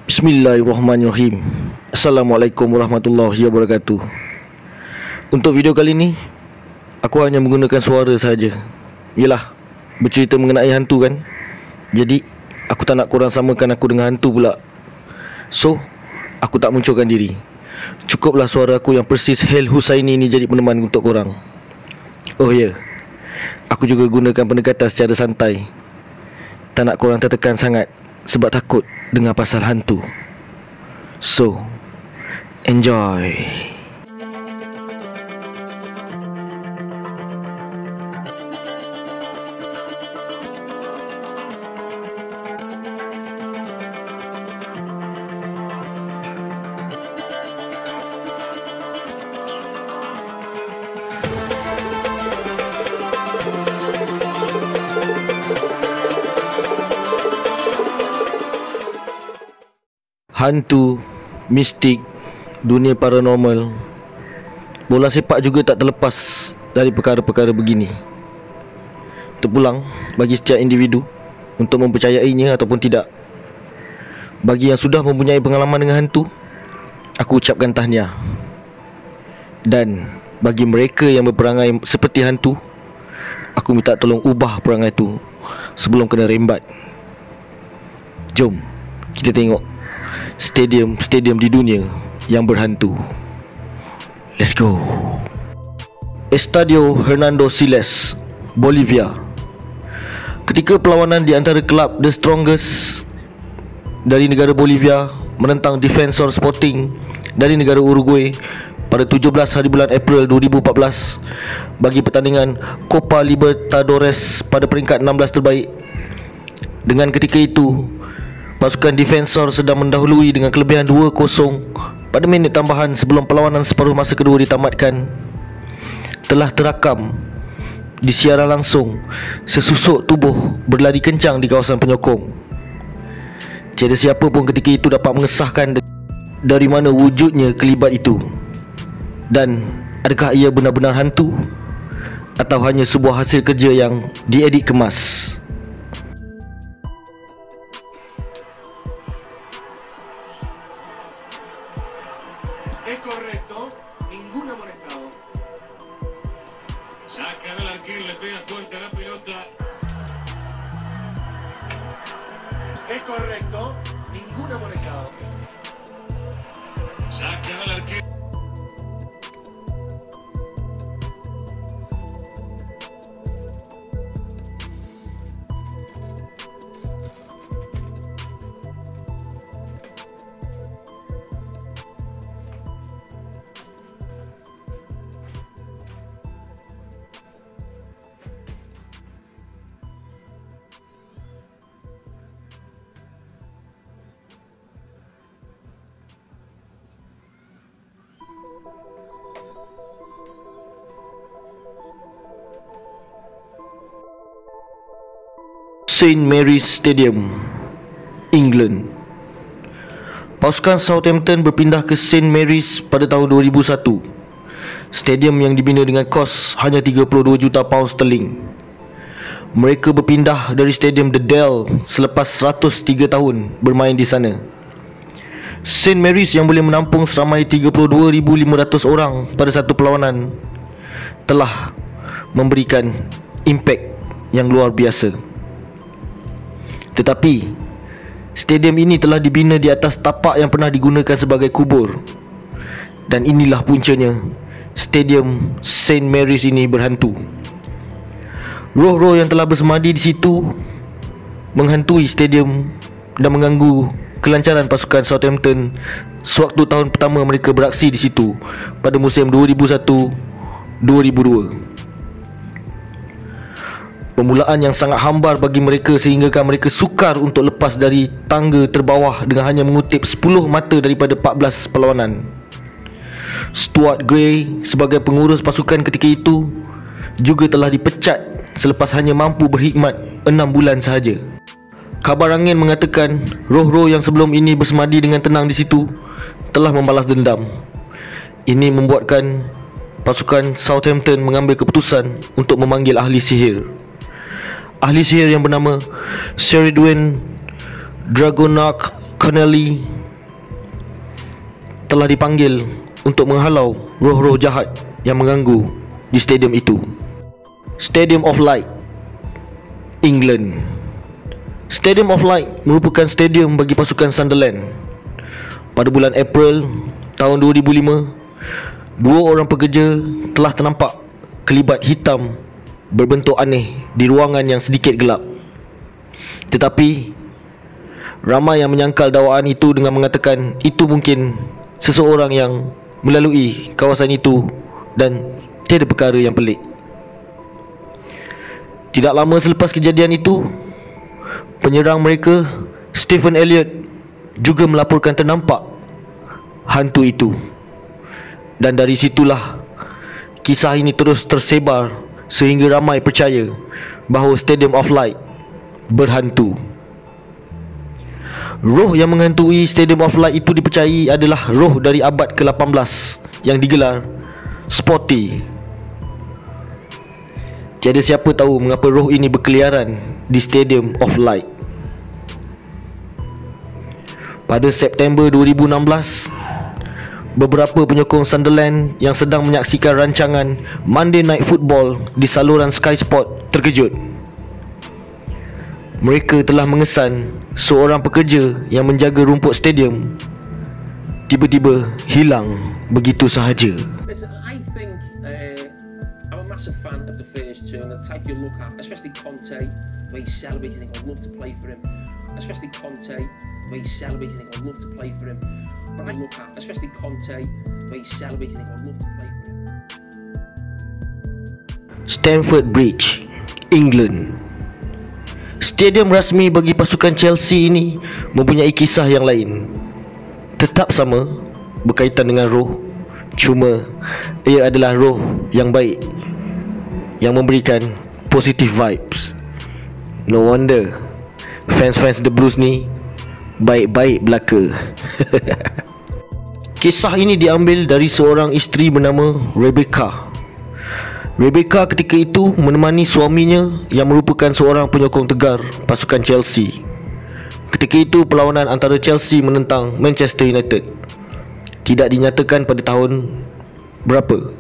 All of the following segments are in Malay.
Bismillahirrahmanirrahim. Assalamualaikum warahmatullahi wabarakatuh. Untuk video kali ni, aku hanya menggunakan suara saja. Yelah, bercerita mengenai hantu kan. Jadi, aku tak nak korang samakan aku dengan hantu pula. So, aku tak munculkan diri. Cukuplah suara aku yang persis Hel Husaini ni jadi peneman untuk korang. Oh ya, aku juga gunakan pendekatan secara santai. Tak nak korang tertekan sangat sebab takut dengar pasal hantu. So, enjoy. Hantu, mistik, dunia paranormal, bola sepak juga tak terlepas dari perkara-perkara begini. Terpulang bagi setiap individu untuk mempercayainya ataupun tidak. Bagi yang sudah mempunyai pengalaman dengan hantu, aku ucapkan tahniah. Dan bagi mereka yang berperangai seperti hantu, aku minta tolong ubah perangai itu sebelum kena rembat. Jom kita tengok stadium di dunia yang berhantu. Let's go. Estadio Hernando Siles, Bolivia. Ketika perlawanan di antara kelab The Strongest dari negara Bolivia menentang Defensor Sporting dari negara Uruguay pada 17 hari bulan April 2014 bagi pertandingan Copa Libertadores pada peringkat 16 terbaik. Dengan ketika itu, pasukan Defensor sedang mendahului dengan kelebihan 2-0 pada minit tambahan sebelum perlawanan separuh masa kedua ditamatkan. Telah terakam di siaran langsung sesusuk tubuh berlari kencang di kawasan penyokong. Tiada siapa pun ketika itu dapat mengesahkan dari mana wujudnya kelibat itu, dan adakah ia benar-benar hantu atau hanya sebuah hasil kerja yang diedit kemas. Es correcto, ningún amonestado. Saca del arquero, le pega fuerte a la pelota. Es correcto, ningún amonestado. Saca del arquero. St. Mary's Stadium, England. Pasukan Southampton berpindah ke St. Mary's pada tahun 2001. Stadium yang dibina dengan kos hanya 32 juta pound sterling. Mereka berpindah dari Stadium The Dell selepas 103 tahun bermain di sana. St. Mary's yang boleh menampung seramai 32,500 orang pada satu perlawanan telah memberikan impak yang luar biasa. Tetapi stadium ini telah dibina di atas tapak yang pernah digunakan sebagai kubur. Dan inilah puncanya, Stadium St. Mary's ini berhantu. Roh-roh yang telah bersemadi di situ menghantui stadium dan mengganggu kelancaran pasukan Southampton sewaktu tahun pertama mereka beraksi di situ pada musim 2001-2002. Permulaan yang sangat hambar bagi mereka sehinggakan mereka sukar untuk lepas dari tangga terbawah dengan hanya mengutip 10 mata daripada 14 perlawanan. Stuart Gray sebagai pengurus pasukan ketika itu juga telah dipecat selepas hanya mampu berkhidmat 6 bulan sahaja. Kabar angin mengatakan roh-roh yang sebelum ini bersemadi dengan tenang di situ telah membalas dendam. Ini membuatkan pasukan Southampton mengambil keputusan untuk memanggil ahli sihir. Ahli sihir yang bernama Sir Edwin Dragonarch Connelly telah dipanggil untuk menghalau roh-roh jahat yang mengganggu di stadium itu. Stadium of Light, England. Stadium of Light merupakan stadium bagi pasukan Sunderland. Pada bulan April tahun 2005, 2 orang pekerja telah ternampak kelibat hitam berbentuk aneh di ruangan yang sedikit gelap. Tetapi ramai yang menyangkal dakwaan itu dengan mengatakan itu mungkin seseorang yang melalui kawasan itu dan tiada perkara yang pelik. Tidak lama selepas kejadian itu, penyerang mereka, Stephen Elliott, juga melaporkan ternampak hantu itu. Dan dari situlah kisah ini terus tersebar sehingga ramai percaya bahawa Stadium of Light berhantu. Roh yang menghantui Stadium of Light itu dipercayai adalah roh dari abad ke-18 yang digelar Spotty. Tiada siapa tahu mengapa roh ini berkeliaran di Stadium of Light. Pada September 2016, beberapa penyokong Sunderland yang sedang menyaksikan rancangan Monday Night Football di saluran Sky Sport terkejut. Mereka telah mengesan seorang pekerja yang menjaga rumput stadium tiba-tiba hilang begitu sahaja. Listen, I think I'm a massive fan of the first two, and the type you look at, especially Conte, the way he celebrates, and I'd love to play for him. Especially Conte, the way he celebrates, and I'd love to play for him. But I look at, especially Conte, the way he celebrates, and I'd love to play for him. Stamford Bridge, England. Stadium rasmi bagi pasukan Chelsea ini mempunyai kisah yang lain. Tetap sama, berkaitan dengan roh. Cuma ia adalah roh yang baik, yang memberikan positive vibes. No wonder fans-fans The Blues ni baik-baik belaka. Kisah ini diambil dari seorang isteri bernama Rebecca. Rebecca ketika itu menemani suaminya yang merupakan seorang penyokong tegar pasukan Chelsea. Ketika itu perlawanan antara Chelsea menentang Manchester United tidak dinyatakan pada tahun berapa.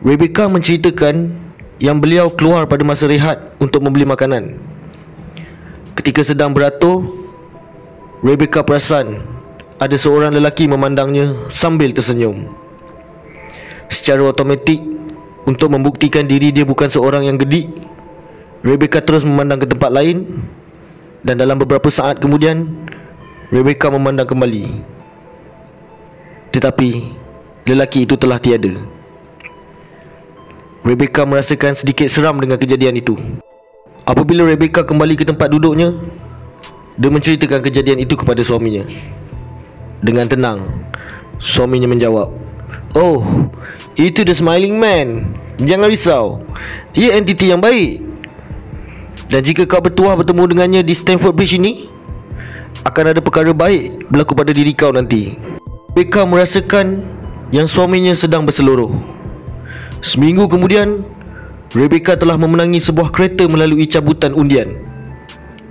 Rebecca menceritakan yang beliau keluar pada masa rehat untuk membeli makanan. Ketika sedang beratur, Rebecca perasan ada seorang lelaki memandangnya sambil tersenyum. Secara automatik, untuk membuktikan diri dia bukan seorang yang gedik, Rebecca terus memandang ke tempat lain. Dan dalam beberapa saat kemudian, Rebecca memandang kembali. Tetapi lelaki itu telah tiada. Rebecca merasakan sedikit seram dengan kejadian itu. Apabila Rebecca kembali ke tempat duduknya, dia menceritakan kejadian itu kepada suaminya. Dengan tenang, suaminya menjawab, "Oh, itu The Smiling Man. Jangan risau, ia entiti yang baik. Dan jika kau bertuah bertemu dengannya di Stamford Bridge ini, akan ada perkara baik berlaku pada diri kau nanti." Rebecca merasakan yang suaminya sedang berseluruh. Seminggu kemudian, Rebecca telah memenangi sebuah kereta melalui cabutan undian.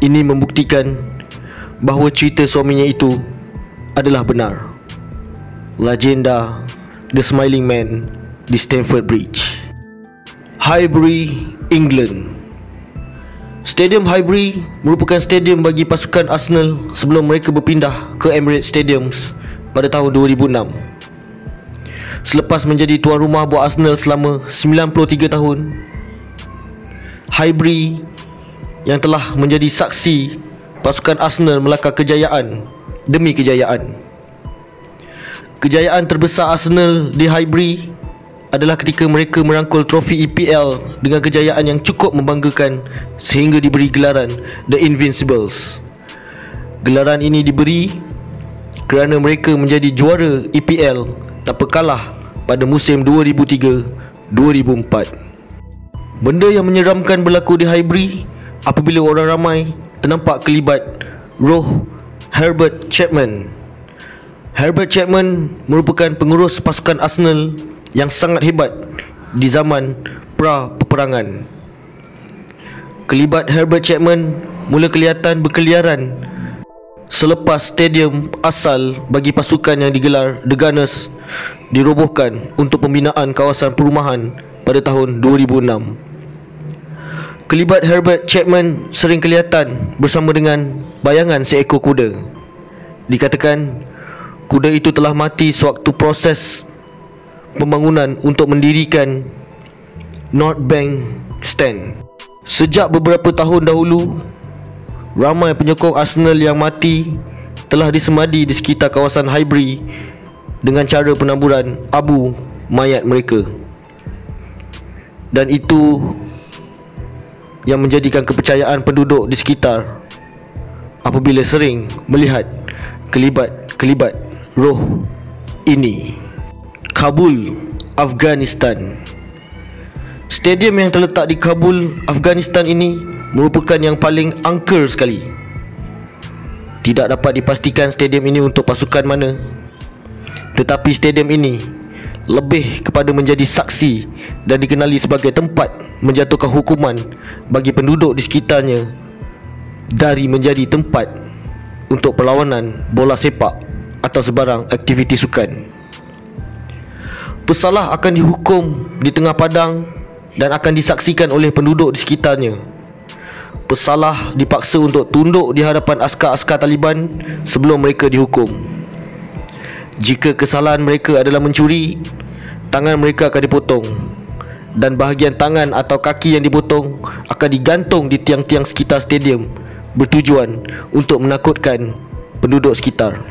Ini membuktikan bahawa cerita suaminya itu adalah benar. Legenda The Smiling Man di Stamford Bridge. Highbury, England. Stadium Highbury merupakan stadium bagi pasukan Arsenal sebelum mereka berpindah ke Emirates Stadiums pada tahun 2006. Selepas menjadi tuan rumah buat Arsenal selama 93 tahun, Highbury yang telah menjadi saksi pasukan Arsenal melakar kejayaan demi kejayaan. Kejayaan terbesar Arsenal di Highbury adalah ketika mereka merangkul trofi EPL dengan kejayaan yang cukup membanggakan sehingga diberi gelaran The Invincibles. Gelaran ini diberi kerana mereka menjadi juara EPL tanpa kalah pada musim 2003-2004. Benda yang menyeramkan berlaku di Highbury apabila orang ramai ternampak kelibat roh Herbert Chapman. Herbert Chapman merupakan pengurus pasukan Arsenal yang sangat hebat di zaman pra-peperangan. Kelibat Herbert Chapman mula kelihatan berkeliaran selepas stadium asal bagi pasukan yang digelar The Gunners dirobohkan untuk pembinaan kawasan perumahan pada tahun 2006. Kelibat Herbert Chapman sering kelihatan bersama dengan bayangan seekor kuda. Dikatakan kuda itu telah mati sewaktu proses pembangunan untuk mendirikan North Bank Stand. Sejak beberapa tahun dahulu, ramai penyokong Arsenal yang mati telah disemadi di sekitar kawasan Highbury dengan cara penaburan abu mayat mereka. Dan itu yang menjadikan kepercayaan penduduk di sekitar apabila sering melihat kelibat roh ini. Kabul, Afghanistan. Stadium yang terletak di Kabul, Afghanistan ini merupakan yang paling angker sekali. Tidak dapat dipastikan stadium ini untuk pasukan mana, tetapi stadium ini lebih kepada menjadi saksi dan dikenali sebagai tempat menjatuhkan hukuman bagi penduduk di sekitarnya dari menjadi tempat untuk perlawanan bola sepak atau sebarang aktiviti sukan. Pesalah akan dihukum di tengah padang dan akan disaksikan oleh penduduk di sekitarnya. Pesalah dipaksa untuk tunduk di hadapan askar-askar Taliban sebelum mereka dihukum. Jika kesalahan mereka adalah mencuri, tangan mereka akan dipotong dan bahagian tangan atau kaki yang dipotong akan digantung di tiang-tiang sekitar stadium bertujuan untuk menakutkan penduduk sekitar.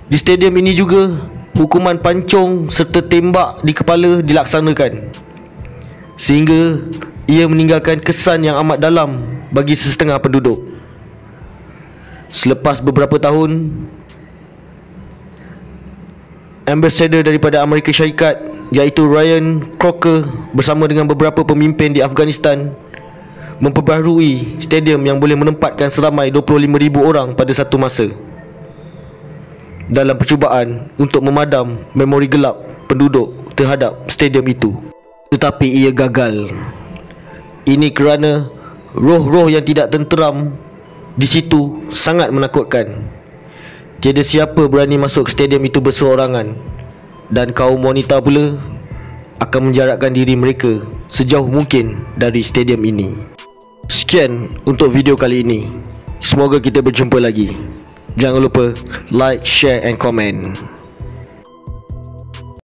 Di stadium ini juga hukuman pancung serta tembak di kepala dilaksanakan, sehingga ia meninggalkan kesan yang amat dalam bagi sesetengah penduduk. Selepas beberapa tahun, ambassador daripada Amerika Syarikat iaitu Ryan Crocker bersama dengan beberapa pemimpin di Afghanistan memperbaharui stadium yang boleh menempatkan seramai 25,000 orang pada satu masa, dalam percubaan untuk memadam memori gelap penduduk terhadap stadium itu. Tetapi ia gagal. Ini kerana roh-roh yang tidak tenteram di situ sangat menakutkan. Tiada siapa berani masuk stadium itu berseorangan, dan kaum wanita pula akan menjarakkan diri mereka sejauh mungkin dari stadium ini. Sekian untuk video kali ini. Semoga kita berjumpa lagi. Jangan lupa like, share and comment.